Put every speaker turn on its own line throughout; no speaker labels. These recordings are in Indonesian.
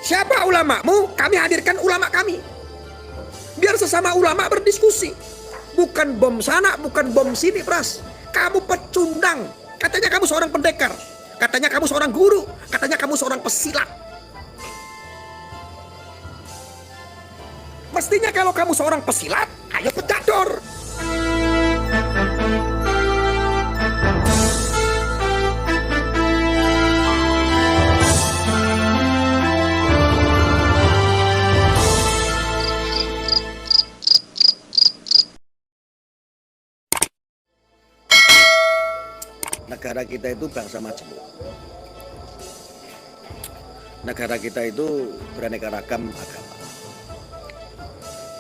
Siapa ulamamu? Kami hadirkan ulama kami. Biar sesama ulama berdiskusi. Bukan bom sana, bukan bom sini, Pras. Kamu pecundang. Katanya kamu seorang pendekar. Katanya kamu seorang guru. Katanya kamu seorang pesilat. Mestinya kalau kamu seorang pesilat, ayo pedador. Negara kita itu bangsa majemuk. Negara kita itu beraneka ragam agama.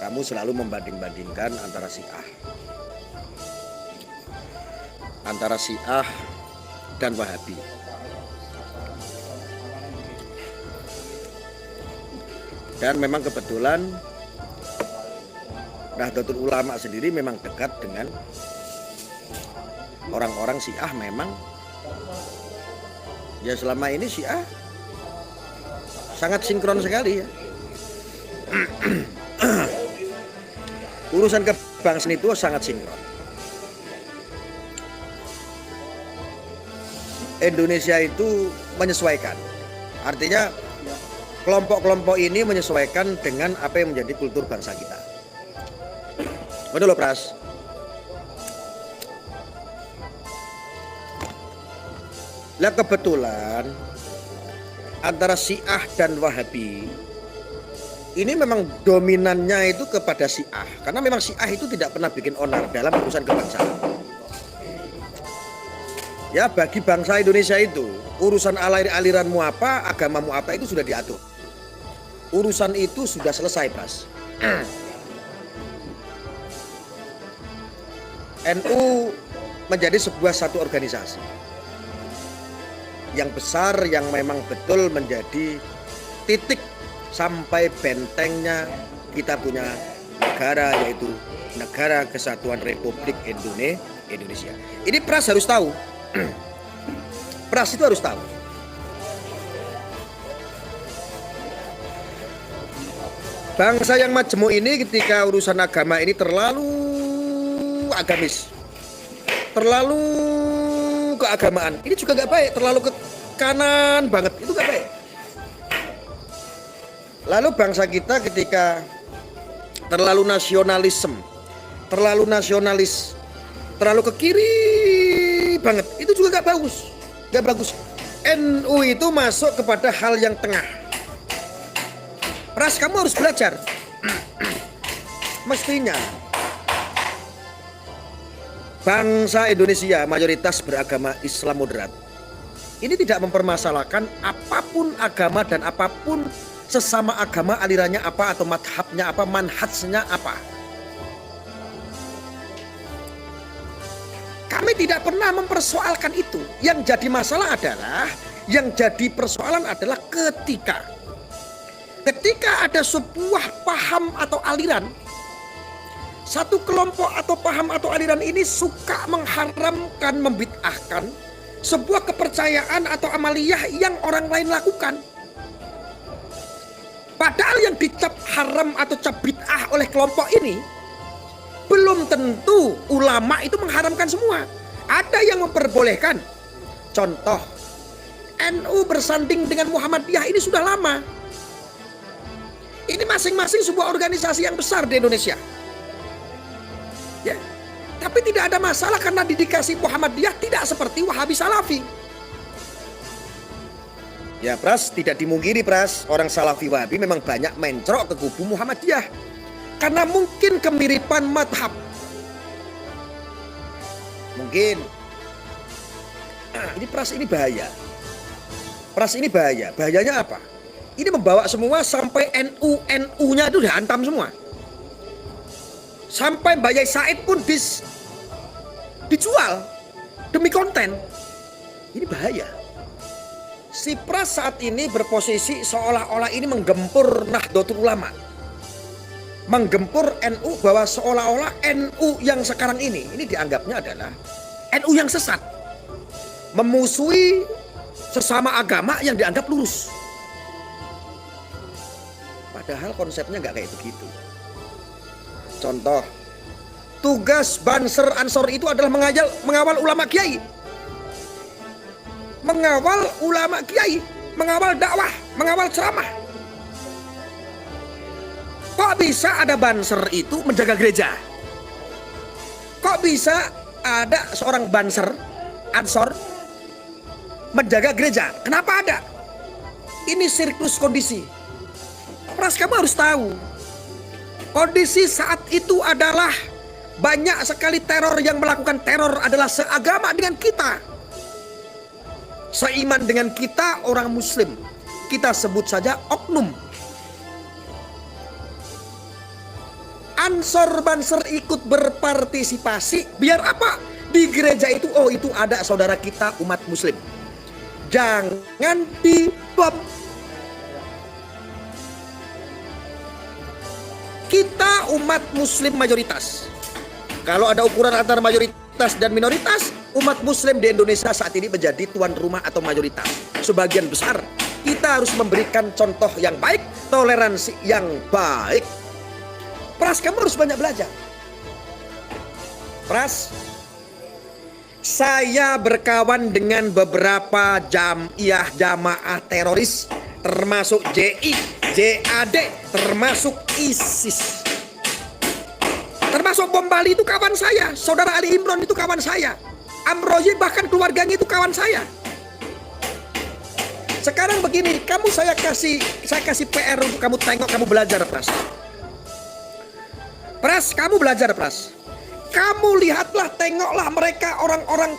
Kamu selalu membanding-bandingkan antara Syiah dan Wahabi. Dan memang kebetulan Nahdlatul Ulama sendiri memang dekat dengan orang-orang Syiah. Memang ya selama ini Syiah sangat sinkron sekali ya. Urusan kebangsaan itu sangat sinkron. Indonesia itu menyesuaikan. Artinya kelompok-kelompok ini menyesuaikan dengan apa yang menjadi kultur bangsa kita. Betul loh, Pras? Lah kebetulan antara Syiah dan Wahabi ini memang dominannya itu kepada Syiah. Karena memang Syiah itu tidak pernah bikin onar dalam urusan kebangsaan. Ya bagi bangsa Indonesia itu urusan aliranmu apa, agamamu apa itu sudah diatur. Urusan itu sudah selesai, Pras. NU menjadi sebuah satu organisasi yang besar, yang memang betul menjadi titik sampai bentengnya kita punya negara, yaitu Negara Kesatuan Republik Indonesia. Ini Pras harus tahu. Pras itu harus tahu. Bangsa yang majemuk ini ketika urusan agama ini terlalu agamis, terlalu keagamaan, ini juga gak baik. Terlalu ke kanan banget, itu gak baik. Lalu bangsa kita ketika terlalu nasionalis, terlalu ke kiri banget, itu juga gak bagus. NU itu masuk kepada hal yang tengah. Pras, kamu harus belajar. Mestinya bangsa Indonesia mayoritas beragama Islam moderat. Ini tidak mempermasalahkan apapun agama dan apapun sesama agama, alirannya apa atau madhabnya apa, manhajnya apa. Kami tidak pernah mempersoalkan itu. Yang jadi masalah adalah, yang jadi persoalan adalah ketika ada sebuah paham atau aliran, satu kelompok atau paham atau aliran ini suka mengharamkan, membid'ahkan sebuah kepercayaan atau amaliyah yang orang lain lakukan. Padahal yang dicap haram atau cap bid'ah oleh kelompok ini belum tentu ulama itu mengharamkan semua. Ada yang memperbolehkan. Contoh, NU bersanding dengan Muhammadiyah ini sudah lama. Ini masing-masing sebuah organisasi yang besar di Indonesia. Ya. Tapi tidak ada masalah karena didikasi Muhammadiyah tidak seperti Wahabi Salafi. Ya Pras, tidak dimungkiri Pras, orang Salafi Wahabi memang banyak mencrok ke kubu Muhammadiyah. Karena mungkin kemiripan madhab. Mungkin. Ini Pras, ini bahaya. Pras, ini bahaya. Bahayanya apa? Ini membawa semua sampai NU-NU-nya itu dihantam semua. Sampai Mbak Yai Said pun dijual demi konten. Ini bahaya. Si Pras saat ini berposisi seolah-olah ini menggempur Nahdlatul Ulama. Menggempur NU, bahwa seolah-olah NU yang sekarang ini dianggapnya adalah NU yang sesat. Memusuhi sesama agama yang dianggap lurus. Padahal konsepnya nggak kayak begitu. Contoh, tugas Banser Ansor itu adalah mengawal ulama kiai. Mengawal ulama kiai, mengawal dakwah, mengawal ceramah. Kok bisa ada Banser itu menjaga gereja? Kok bisa ada seorang Banser Ansor menjaga gereja? Kenapa ada? Ini siklus kondisi. Pras, kamu harus tahu, kondisi saat itu adalah banyak sekali teror. Yang melakukan teror adalah seagama dengan kita, seiman dengan kita, orang muslim. Kita sebut saja oknum. Ansor Banser ikut berpartisipasi. Biar apa? Di gereja itu, oh itu ada saudara kita umat muslim, jangan dibom. Kita umat muslim mayoritas. Kalau ada ukuran antara mayoritas dan minoritas, umat muslim di Indonesia saat ini menjadi tuan rumah atau mayoritas. Sebagian besar. Kita harus memberikan contoh yang baik, toleransi yang baik. Pras, kamu harus banyak belajar. Pras, saya berkawan dengan beberapa jamaah teroris, termasuk JI, JAD, termasuk ISIS. Termasuk bom Bali itu kawan saya. Saudara Ali Imron itu kawan saya. Amrozi bahkan keluarganya itu kawan saya. Sekarang begini, saya kasih PR untuk kamu tengok, kamu belajar, Pras. Pras, kamu belajar, Pras. Kamu lihatlah, tengoklah mereka orang-orang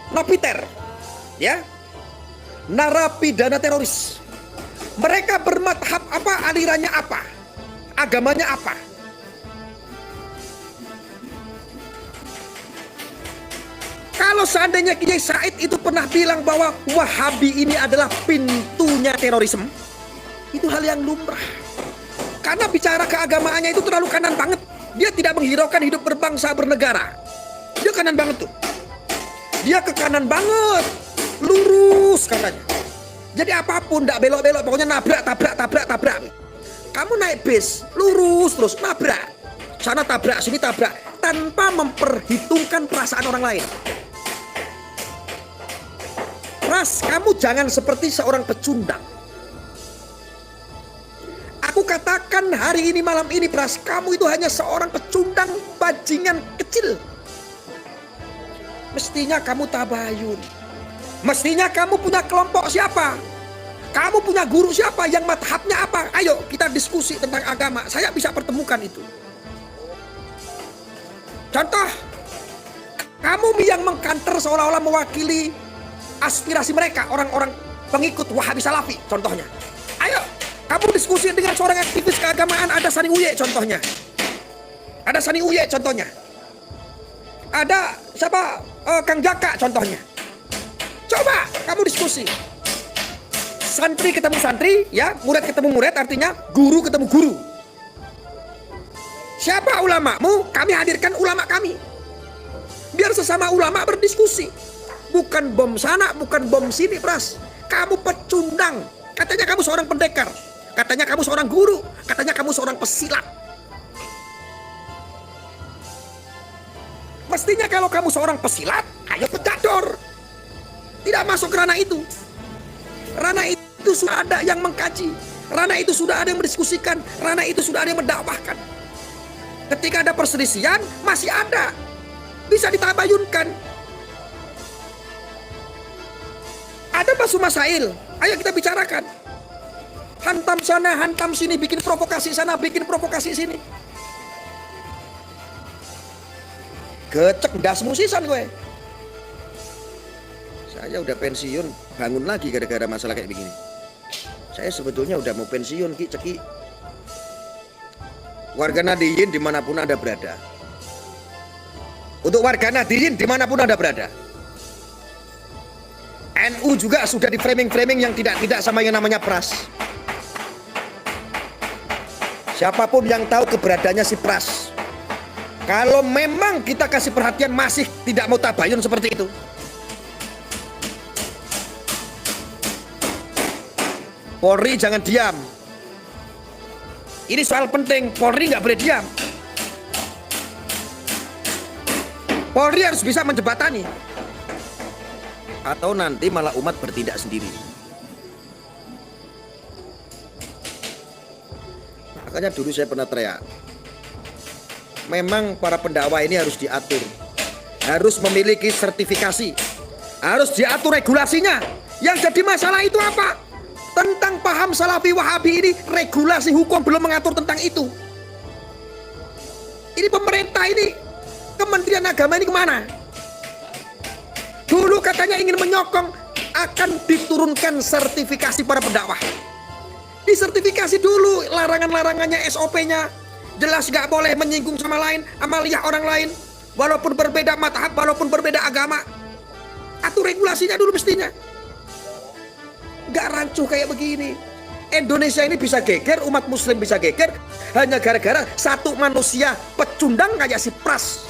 napiter, ya, narapidana teroris. Mereka bermadhab apa, alirannya apa, agamanya apa. Kalau seandainya Kiai Said itu pernah bilang bahwa Wahabi ini adalah pintunya terorisme, itu hal yang lumrah. Karena bicara keagamaannya itu terlalu kanan banget. Dia tidak menghiraukan hidup berbangsa bernegara. Dia kanan banget tuh. Dia ke kanan banget, lurus katanya. Jadi apapun tidak belok-belok, pokoknya tabrak. Kamu naik bis, lurus terus, nabrak. Sana tabrak, sini tabrak, tanpa memperhitungkan perasaan orang lain. Pras, kamu jangan seperti seorang pecundang. Aku katakan hari ini, malam ini, Pras, kamu itu hanya seorang pecundang bajingan kecil. Mestinya kamu tabayun. Mestinya kamu punya kelompok siapa? Kamu punya guru siapa? Yang madhabnya apa? Ayo kita diskusi tentang agama. Saya bisa pertemukan itu. Contoh, kamu yang mengkanter seolah-olah mewakili aspirasi mereka, orang-orang pengikut Wahabi Salafi, contohnya. Ayo, kamu diskusi dengan seorang aktivis keagamaan, ada Sani Uye contohnya. Ada Sani Uye contohnya. Ada siapa? Kang Jaka contohnya. Coba kamu diskusi. Santri ketemu santri, ya, murid ketemu murid, artinya guru ketemu guru. Siapa ulamamu? Kami hadirkan ulama kami. Biar sesama ulama berdiskusi. Bukan bom sana, bukan bom sini, Pras. Kamu pecundang. Katanya kamu seorang pendekar. Katanya kamu seorang guru. Katanya kamu seorang pesilat. Mestinya kalau kamu seorang pesilat, ayo pedador. Tidak masuk ke ranah itu. Ranah itu sudah ada yang mengkaji. Ranah itu sudah ada yang mendiskusikan. Ranah itu sudah ada yang mendakwahkan. Ketika ada perselisihan, masih ada. Bisa ditabayunkan. Ada Basu Masail. Ayo kita bicarakan. Hantam sana, hantam sini, bikin provokasi sana, bikin provokasi sini. Gecek dasmu sisan gue. Saya udah pensiun, bangun lagi gara-gara masalah kayak begini. Saya sebetulnya udah mau pensiun, Ki, Ceki. Warga Nahdiyin dimanapun Anda berada. Untuk warga Nahdiyin dimanapun Anda berada. NU juga sudah di framing-framing yang tidak sama yang namanya Pras. Siapapun yang tahu keberadaannya si Pras, kalau memang kita kasih perhatian masih tidak mau tabayun seperti itu, Polri jangan diam. Ini soal penting, Polri nggak boleh diam. Polri harus bisa menjembatani. Atau nanti malah umat bertindak sendiri. Makanya dulu saya pernah teriak, memang para pendakwa ini harus diatur, harus memiliki sertifikasi, harus diatur regulasinya. Yang jadi masalah itu apa? Tentang paham Salafi Wahabi ini, regulasi hukum belum mengatur tentang itu. Ini pemerintah ini, Kementerian Agama ini kemana? Dulu katanya ingin menyokong akan diturunkan sertifikasi para pendakwah. Disertifikasi dulu larangan-larangannya, SOP-nya. Jelas gak boleh menyinggung sama lain, amaliyah orang lain. Walaupun berbeda mazhab, walaupun berbeda agama. Atur regulasinya dulu mestinya. Gak rancu kayak begini. Indonesia ini bisa geger, umat muslim bisa geger, hanya gara-gara satu manusia pecundang kayak si Pras.